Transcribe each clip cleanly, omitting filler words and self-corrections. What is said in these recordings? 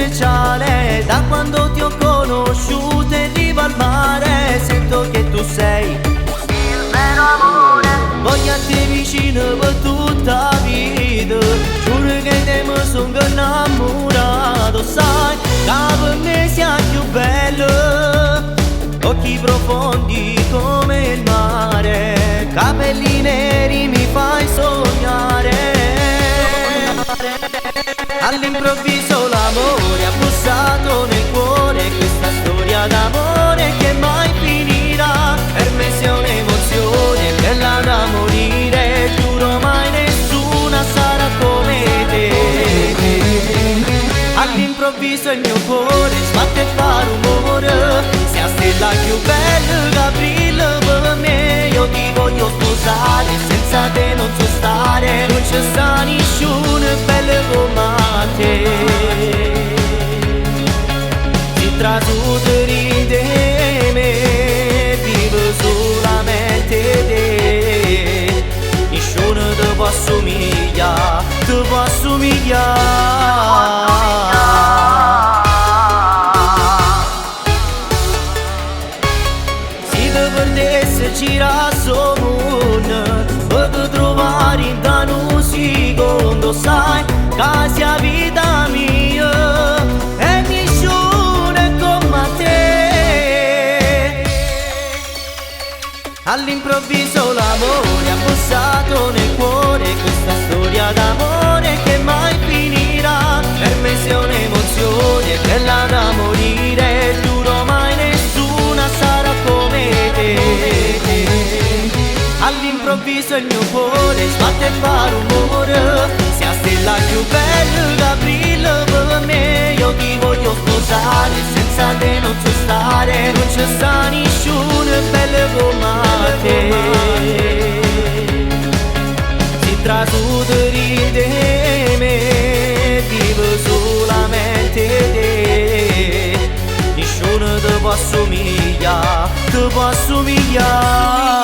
speciale. Da quando ti ho conosciuto in riva al mare sento che tu sei il vero amore. Voglio a te vicino per tutta la vita, giuro che te mi sono innamorato. Sai che per me sia più bello, occhi profondi come il mare, capelli neri mi fai sognare. All'improvviso l'amore ha bussato nel cuore, questa storia d'amore che mai finirà. Per me sei un'emozione bella da morire, giuro mai nessuna sarà come te. All'improvviso il mio cuore sbatte e fa rumore, sei la stella più bella che brilla per me. Io ti voglio sposare, senza te non so stare, non c'è sta nessuno bello come te. Si trasuda di me, vivo solamente te. Nessuno ti può assomigliare, ti può assomigliare. Se ti perdesse gira sto mondo, per trovare in un secondo. Sai che sia vita mia e nessuno è come te. All'improvviso l'amore ha bussato nel cuore, questa storia d'amore che mai finirà. Per me sei un'emozione bella da morire, giuro mai nessuna sarà come te. All'improvviso il mio cuore sbatte e fa rumore, sei la stella più bella che brilla per me. Io ti voglio sposare, senza te non so stare, non c'è sta nessuno bello come te. Si trasuda di me, vivo solamente te. Nessuno ti può assomigliare, ti può assomigliare.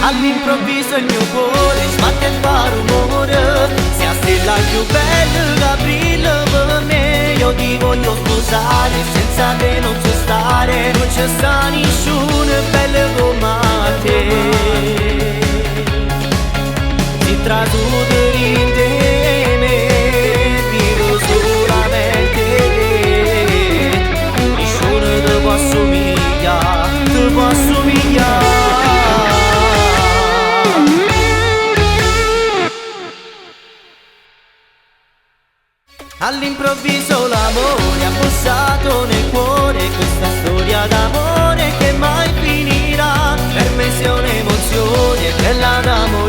All'improvviso il mio cuore sbatte e fa rumore, sei la stella più bella che brilla per me. Io ti voglio sposare, senza te non so stare, non c'è sta nessuno bello come te. Si trasuda di me, vivo solamente te. Nessuno ti può assomigliare, ti può assomigliare. All'improvviso l'amore ha bussato nel cuore, questa storia d'amore che mai finirà. Per me sei un'emozione bella da morire,